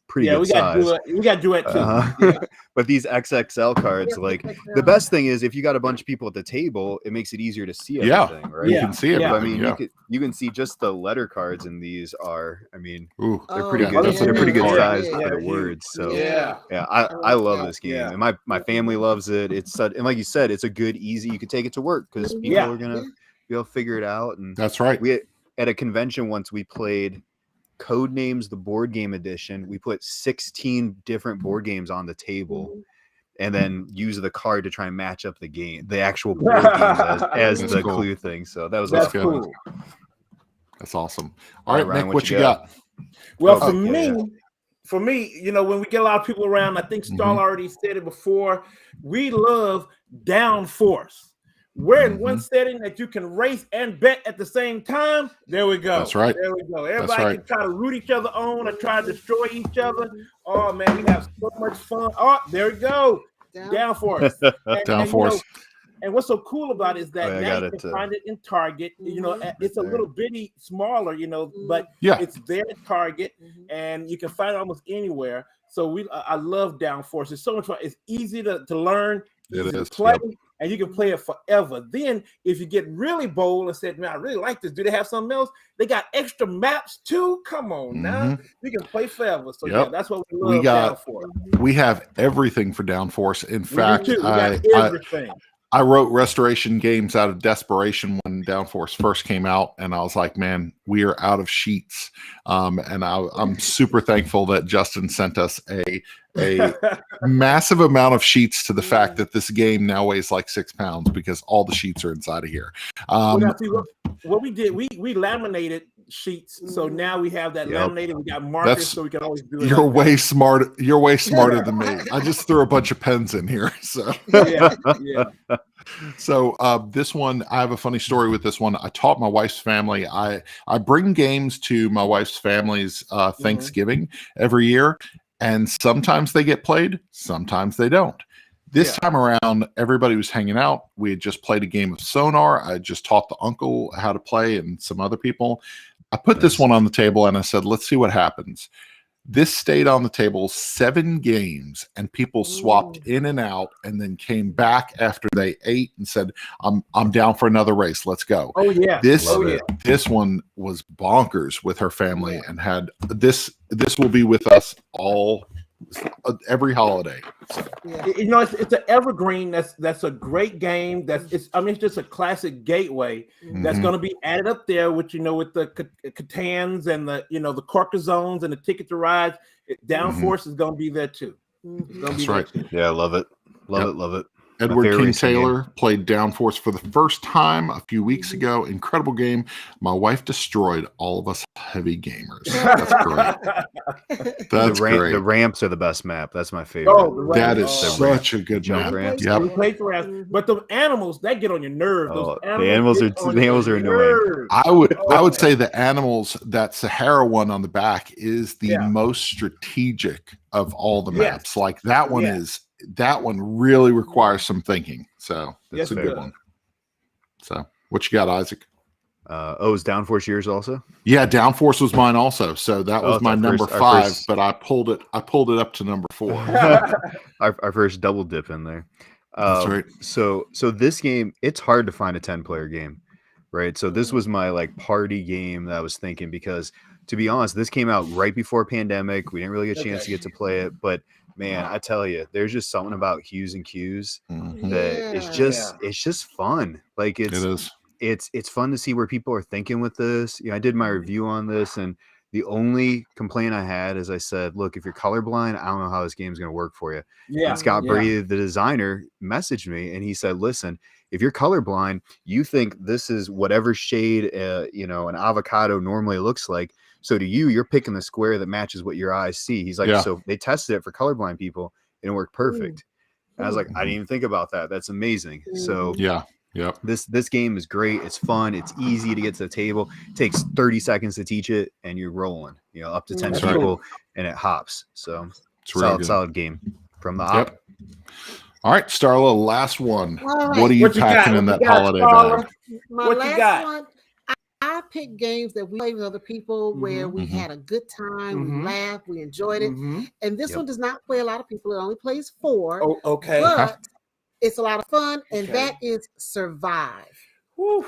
pretty good size. We got to do it too. But these XXL cards, like the best thing is if you got a bunch of people at the table, it makes it easier to see everything, right? You can see it. I mean, you can see just the letter cards in these are. I mean, they're pretty yeah, good. that's a They're pretty big good card. size for the words. So yeah, I love this game, and my family loves it. It's and like you said, it's a good, easy. You could take it to work because people are gonna be able to figure it out. And that's right. We at a convention once we played Code Names, the board game edition. We put 16 different board games on the table, and then use the card to try and match up the actual board games as That's the cool. clue thing. So that was That's awesome. cool. That's awesome. All right, Ryan, Nick, what you got? Well, Oh, for me, you know, when we get a lot of people around, I think Starla already said it before. We love downforce. We're in one setting that you can race and bet at the same time. There we go. That's right. There we go. Everybody can try to root each other on or try to destroy each other. Oh man, we have so much fun. Oh, there we go. Downforce. Downforce. And what's so cool about it is that I now got you it, can find it in Target. You know, it's a little bitty smaller, you know, but Yeah. it's there at Target, and you can find it almost anywhere. So I love Downforce. It's so much fun. It's easy to learn, easy to play, and you can play it forever. Then, if you get really bold and said, "Man, I really like this," do they have something else? They got extra maps too. Come on now, you can play forever. So yeah, that's what we love. Downforce. We have everything for Downforce. In fact, we got everything. I wrote restoration games out of desperation when Downforce first came out, and I was like, man, we are out of sheets. And I'm super thankful that Justin sent us a massive amount of sheets to the fact that this game now weighs like 6 pounds because all the sheets are inside of here. What we did, we laminated sheets, so now we have that laminated. We got markers, so we can always do it. You're way smarter. You're way smarter than me. I just threw a bunch of pens in here. So yeah. So this one, I have a funny story with this one. I taught my wife's family. I bring games to my wife's family's Thanksgiving every year, and sometimes they get played, sometimes they don't. This time around, everybody was hanging out. We had just played a game of Sonar. I just taught the uncle how to play and some other people. I put this one on the table and I said, let's see what happens. This stayed on the table 7 games, and people swapped in and out, and then came back after they ate and said, I'm down for another race. Let's go. Oh yeah. This one was bonkers with her family, and had this will be with us all every holiday. So. You know, it's an evergreen. That's a great game. It's just a classic gateway that's going to be added up there with, you know, with the Catans and the, you know, the Carcassones and the Ticket to Ride. Downforce is going to be there too. That's right. Yeah, I love it. Love it. Edward King Taylor played Downforce for the first time a few weeks ago. Incredible game. My wife destroyed all of us heavy gamers. That's great. That's great. The ramps are the best map. That's my favorite. Oh, that is such a good map. Yep. But the animals, that get on your nerves. The animals are annoying. I would say the animals, that Sahara one on the back is the most strategic of all the maps. Like that one that one really requires some thinking. So that's a good one. So what you got, Isaac? Is Downforce yours also? Yeah, Downforce was mine also. So that was my number 5, but I pulled it up to number 4. our first double dip in there. That's right. So this game, it's hard to find a 10-player game, right? So this was my like party game that I was thinking, because to be honest, this came out right before pandemic. We didn't really get a chance to get to play it, but man, I tell you, there's just something about Hues and Q's that it's just fun. Like it's fun to see where people are thinking with this. You know, I did my review on this, and the only complaint I had is I said, look, if you're colorblind, I don't know how this game's going to work for you. And Scott Brady, the designer, messaged me and he said, listen, if you're colorblind, you think this is whatever shade, you know, an avocado normally looks like. So to you, you're picking the square that matches what your eyes see. He's like, so they tested it for colorblind people and it worked perfect. And I was like, I didn't even think about that. That's amazing. So this game is great. It's fun. It's easy to get to the table. It takes 30 seconds to teach it, and you're rolling. You know, up to 10 people, and it hops. So solid game from the hop. All right, Starla, last one. What are you packing in that holiday bag? My last one, I picked games that we played with other people where we had a good time, we laughed, we enjoyed it. And this one does not play a lot of people. It only plays 4. Oh, okay. But it's a lot of fun, and that is Survive. Whew.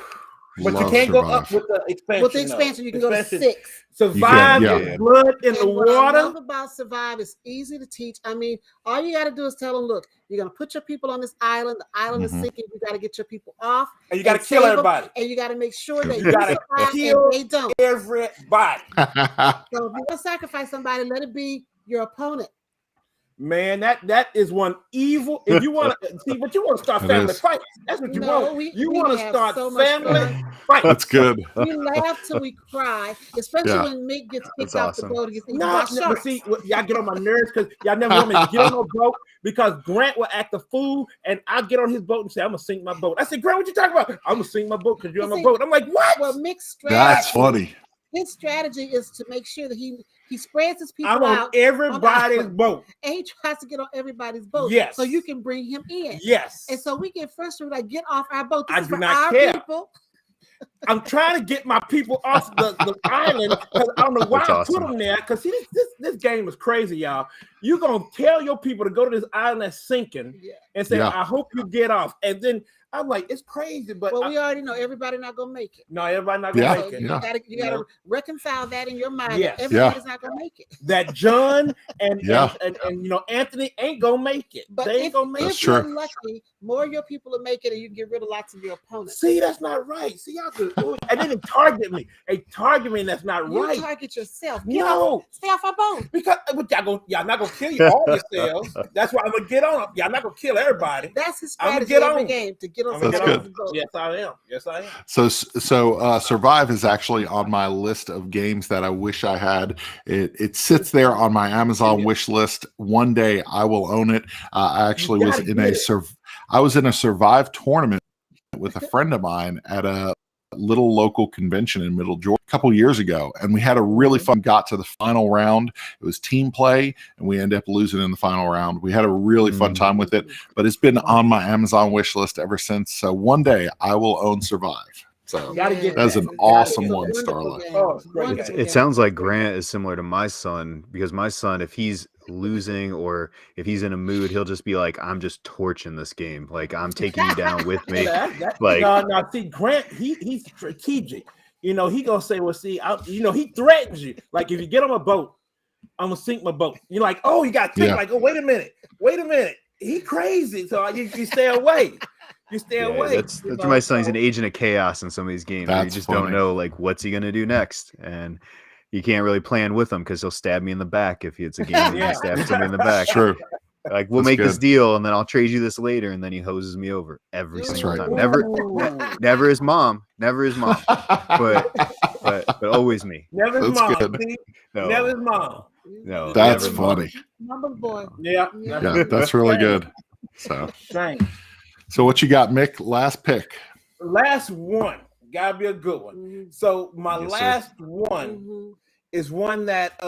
But you can't go up with the expansion. With the expansion, you can go to 6. Survive, blood in the water. What I love about Survive is easy to teach. I mean, all you got to do is tell them, look, you're going to put your people on this island. The island is sinking. You got to get your people off. And you got to kill everybody. And you got to make sure that you got to kill they don't. Everybody. So if you're going to sacrifice somebody, let it be your opponent. Man, that is one evil. If you want to see, but you want to start It family is. fights. That's what you No, want. we You want to have start so much family fun. fights. That's good. We laugh till we cry, especially Yeah. when Mik gets kicked That's off the awesome. boat and gets eaten No, by but sharks. see, y'all get on my nerves because y'all never want me to get on no boat because Grant will act a fool and I get on his boat and say, I'm going to sink my boat. I said, Grant, what you talking about? I'm going to sink my boat because you're on my See, boat. I'm like, what? Well, Mik's That's strategy, funny. his strategy is to make sure that he spreads his people I'm on out everybody's on boat. and he tries to get on everybody's boat. Yes. So you can bring him in. Yes. And so we get frustrated, like, get off our boat. This I is do for not our care. people. I'm trying to get my people off the island because I don't know why That's I awesome. put them there. Because see, this game is crazy, y'all. You're gonna tell your people to go to this island that's sinking Yeah. and say, Yeah. I hope you get off. And then I'm like, it's crazy, but Well, we already know everybody not gonna make it. no, everybody not gonna Yeah. make So it. you Yeah. gotta No. reconcile that in your mind. Yes. That everybody's not gonna make it. That John and, Yeah. and you know Anthony ain't gonna make it. But They ain't if, gonna make That's it. if you're true. lucky, more of your people will make it, and you can get rid of lots of your opponents. See, that's not right. See, y'all could, and then they target me. They target me, that's not You right. target yourself. No. Stay off our boat. Because but y'all not gonna kill you all yourselves. That's why I'm gonna get on them. Y'all not gonna kill everybody. That's his I'ma strategy get every on. game to get on I'ma That's somebody good. else's boat. Yes, I am. Yes, I am. So Survive is actually on my list of games that I wish I had. It sits there on my Amazon wish list. One day I will own it. I actually was gotta in get a Survive tournament with a friend of mine at a little local convention in Middle Georgia a couple years ago, and we had a really fun. Got to the final round. It was team play, and we ended up losing in the final round. We had a really fun time with it, but it's been on my Amazon wish list ever since. So one day I will own Survive. So Gotta get that's that. an awesome It's a one, wonderful Starla. game. Oh, it's great. Wonderful It game. sounds like Grant is similar to my son, because my son, if he's losing or if he's in a mood, he'll just be like, I'm just torching this game. Like, I'm taking you down with me. Like, no, see, Grant, he's strategic. You know, he gonna say, well, see, he threatens you. Like, if you get on a boat, I'm gonna sink my boat. You're like, oh, you got to think, Yeah. like, oh, wait a minute. He crazy. So you stay away. You stay yeah, away. that's my son. He's an agent of chaos in some of these games. Where you That's just funny. don't know, like, what's he gonna do next, and you can't really plan with him because he'll stab me in the back if it's a game where Yeah. he stabs somebody in the back. True. Like, we'll That's make this good. deal, and then I'll trade you this later, and then he hoses me over every That's single right. time. Ooh. Never his mom, but always me. Never his That's mom. good. See? No, Never his mom. no, That's never mom. funny. Mama's boy. Yeah. Yeah, that's really good. So Shame. what you got, Mick? Last pick. Last one. Gotta be a good one. Mhm. So my Yes, sir. last one Mhm. is one that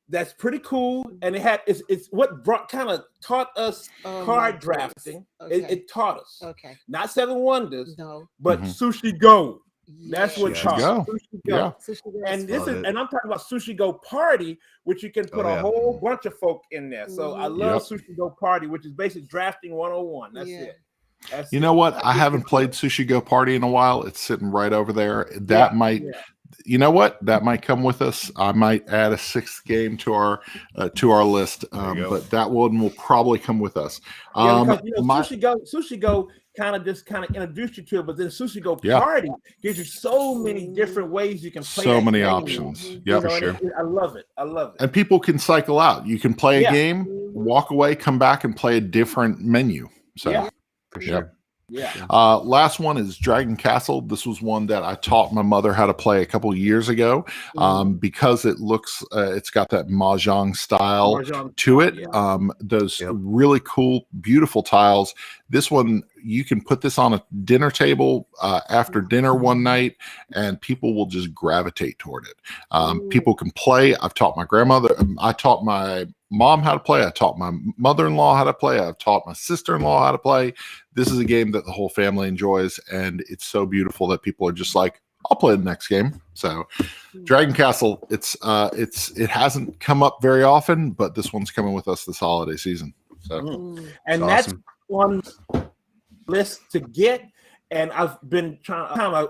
that's pretty cool, and it's what brought kind of taught us Oh, my card goodness. drafting. Okay. It taught us Okay. not Seven Wonders, No. but Mhm. Sushi Go. That's what Sushi taught Go. us. Sushi Go. Yeah. Sushi Go And is this Love is, it. and I'm talking about Sushi Go Party, which you can put Oh, a yeah. whole bunch of folk in there. So I Mhm. love Yep. Sushi Go Party, which is basically drafting 101. That's Yeah. it. That's You it. know what? I haven't played Sushi Go Party in a while. It's sitting right over there. That Yeah. might, Yeah. you know what? That might come with us. I might add a sixth game to our list. There you go. But that one will probably come with us. Yeah, because My- Sushi Go kind of introduced you to it, but then Sushi Go Yeah. Party gives you so many different ways you can play. so that many game. options. Mhm. Yep. You know, For and I love it. I love it. And people can cycle out. You can play a Yeah. game, walk away, come back and play a different menu. So Yeah. For Yep. sure. Yeah. last one is Dragon Castle. This was one that I taught my mother how to play a couple years ago because it looks, it's got that mahjong style Mahjong to it. yeah. Those Yep. really cool, beautiful tiles. This one, you can put this on a dinner table after dinner one night, and people will just gravitate toward it. People can play. I've taught my grandmother. I taught my mom how to play. I taught my mother-in-law how to play. I've taught my sister-in-law how to play. This is a game that the whole family enjoys, and it's so beautiful that people are just like, I'll play the next game. So Dragon Castle, it hasn't come up very often, but this one's coming with us this holiday season. So And That's that's awesome. one list to get. And I've been trying.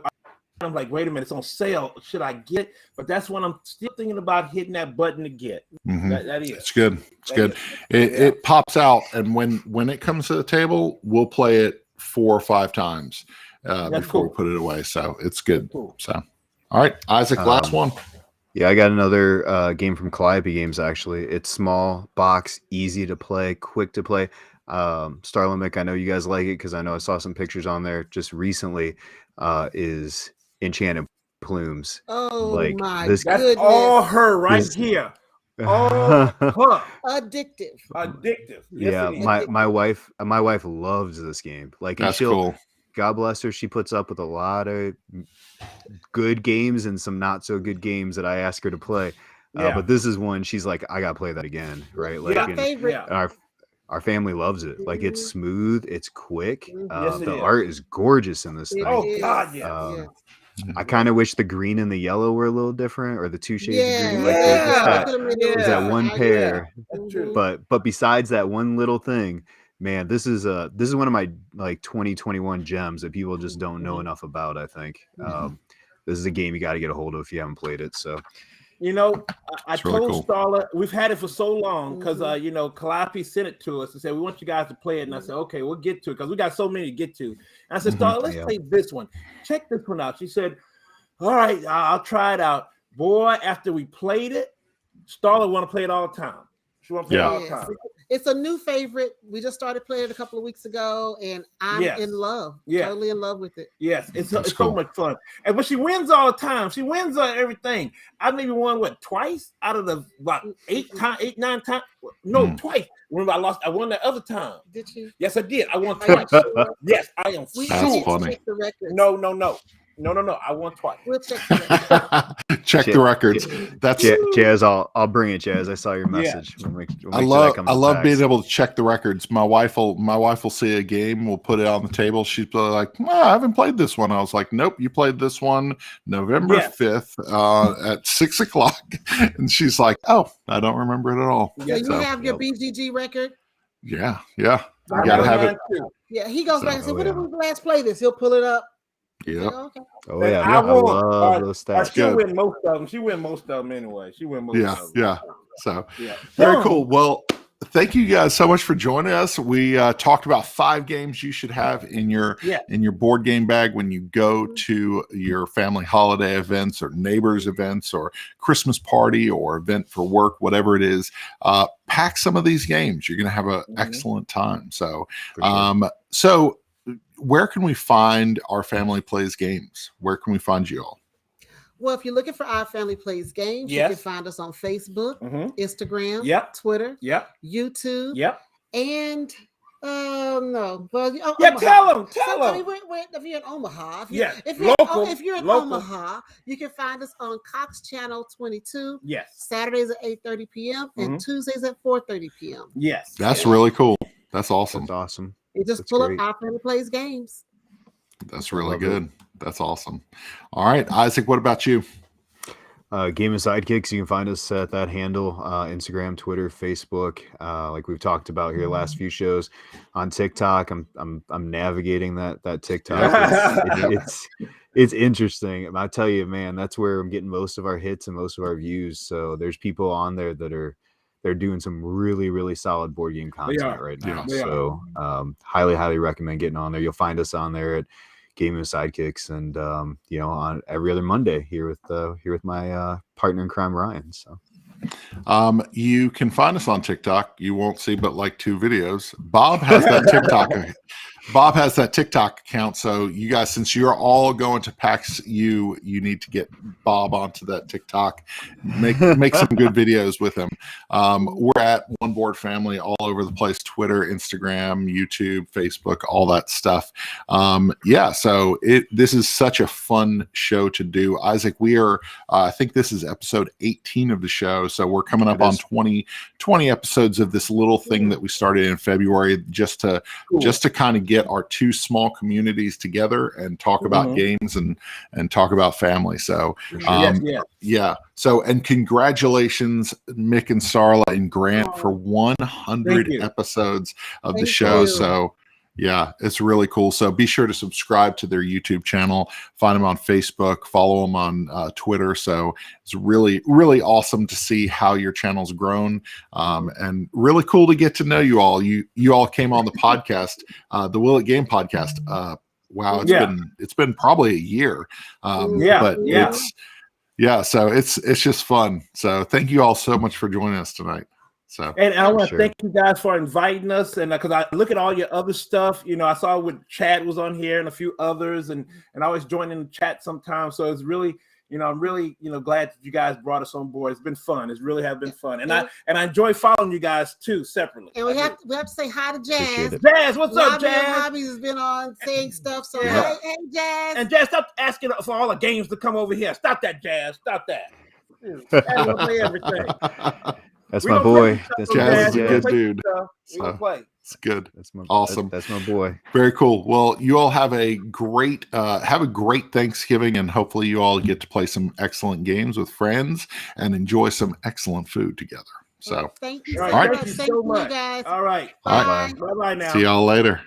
I'm like, wait a minute, it's on sale. Should I get it? But that's when I'm still thinking about hitting that button to get. mhm. That is. It's good. It's That good. is. It pops out, and when it comes to the table, we'll play it 4 or 5 times That's before cool. we put it away. So it's good. Cool. So, all right, Isaac, last one. Yeah, I got another game from Calliope Games, actually. It's small, box, easy to play, quick to play. Starla and Mik, I know you guys like it because I know I saw some pictures on there just recently, is Enchanted Plumes. Oh Like, my this That's goodness. all her right This- here. All her. Addictive. Addictive. Yes, yeah, it is. my wife loves this game. Like, and That's she'll, cool. God bless her, she puts up with a lot of good games and some not so good games that I ask her to play. Yeah. But this is one she's like, I gotta play that again, right? Like, Yeah. My and favorite. Yeah. our family loves it. Like, it's smooth, it's quick. Yes, it The is. art is gorgeous in this It thing. Oh, is. God, yeah. Um, I kind of wish the green and the yellow were a little different, or the two shades of green. Yeah, Like, there's just yeah, that, Put 'em in there's that the- one I- pair. That's true. But besides that one little thing, man, this is one of my like 2021 gems that people just don't know enough about. I think this is a game you got to get a hold of if you haven't played it. So, You know, I It's really told cool. Starla, we've had it for so long because, Mhm. you know, Calliope sent it to us and said, we want you guys to play it. And I said, okay, we'll get to it because we got so many to get to. And I said, Mhm. Starla, let's Yeah. play this one. Check this one out. She said, all right, I'll try it out. Boy, after we played it, Starla want to play it all the time. She want to play it Yeah. all the Yes. time. It's a new favorite. We just started playing it a couple of weeks ago, and I'm Yes. in love. Yeah. Totally in love with it. Yes, it's That's so cool. much fun. And but she wins all the time. She wins everything. I maybe won what twice out of the about 9 times. No, Mm. twice. Remember, I won that other time. Did you? Yes, I did. I won Are you twice. sure? Yes, I am We That's need sure. to funny. check the records. No. I won twice. We'll check the records. Check the records. That's Jazz, I'll bring it, Jazz. I saw your Yeah. message. We'll make I sure love that comes I to love PAX. being able to check the records. My wife will see a game, we'll put it on the table. She's like, I haven't played this one. I was like, nope, you played this one November Yes. 5th at 6:00. And she's like, oh, I don't remember it at all. So Yes, you so, have your yep. BGG record. Yeah. You I gotta have have it. mine too. Yeah, he goes So- back and says, Oh, "When yeah. did we last play this?" He'll pull it up. Yep. Okay. Oh And yeah, I I won. love those I stats. still Good. win most of them. She win most of them anyway. She win most Yeah. of them. Yeah. So Yeah. very cool. Well, thank you guys so much for joining us. We talked about 5 games you should have in your board game bag when you go to your family holiday events or neighbors events or Christmas party or event for work, whatever it is. Pack some of these games. You're going to have an excellent time. So, For sure. so where can we find Our Family Plays Games? Where can we find you all? Well, if you're looking for Our Family Plays Games, you Yes. can find us on Facebook, Mhm. Instagram, Yep. Twitter, Yep. YouTube, Yep. and no, well, Yeah. Omaha. Tell them. So, Tell I them. mean, if you're in Omaha, Yes. if you're Local. if you're in Local. Omaha, you can find us on Cox Channel 22, Yes. Saturdays at 8:30 p.m. and Mhm. Tuesdays at 4:30 p.m. Yes. That's really cool. That's awesome. That's awesome. You just That's pull great. up Our Family Plays Games. That's I really love it. good. That's awesome. All right, Isaac, what about you? Game of Sidekicks. You can find us at that handle, Instagram, Twitter, Facebook. Like we've talked about here the last few shows. On TikTok, I'm navigating that TikTok. It's interesting. I tell you, man, that's where I'm getting most of our hits and most of our views. So there's people on there they're doing some really, really solid board game content right now. Yeah. They are. So highly recommend getting on there. You'll find us on there at Game of Sidekicks, and on every other Monday here with my partner in crime, Ryan. So You can find us on TikTok. You won't see but like 2 videos. Bob has that TikTok. Bob has that TikTok account. So you guys, since you're all going to PAX, you need to get Bob onto that TikTok. Make some good videos with him. We're at One Board Family all over the place: Twitter, Instagram, YouTube, Facebook, all that stuff. So this is such a fun show to do. Isaac, we are I think this is episode 18 of the show. So we're coming up on 20 episodes of this little thing that we started in February just to kind of get our 2 small communities together and talk about games and talk about family. So yeah. So, and congratulations, Mik and Starla and Grant, for 100 episodes of the show. You. So yeah, it's really cool. So be sure to subscribe to their YouTube channel, find them on Facebook, follow them on Twitter. So it's really, really awesome to see how your channel's grown, and really cool to get to know you all. You all came on the podcast, the Will It Game podcast. Wow, it's been probably a year. But yeah, so it's just fun. So thank you all so much for joining us tonight. So And I want to Sure. thank you guys for inviting us, and because I look at all your other stuff, I saw with Chad was on here and a few others, and I always join in the chat sometimes. So it's really, I'm really, glad that you guys brought us on board. It's been fun. It's really have been fun, and I enjoy following you guys too separately. And we have to say hi to Jazz. Appreciate it. Jazz, what's up, Lobby of Jazz? Hobbies has been on saying stuff. So Yeah. hey, Jazz. And Jazz, stop asking for all the games to come over here. Stop that, Jazz. Stop that. I want to play everything. That's We my gonna boy. play That's some my Jazz Jazz. is a We boy. gonna good play dude. some stuff. We So gonna play. it's good. That's my Awesome. That's my boy. Very cool. Well, you all have a great Thanksgiving, and hopefully you all get to play some excellent games with friends and enjoy some excellent food together. So Thank you All so right. much. Thank you Thank so you much. guys. All right. All Bye. Bye-bye now. see y'all later.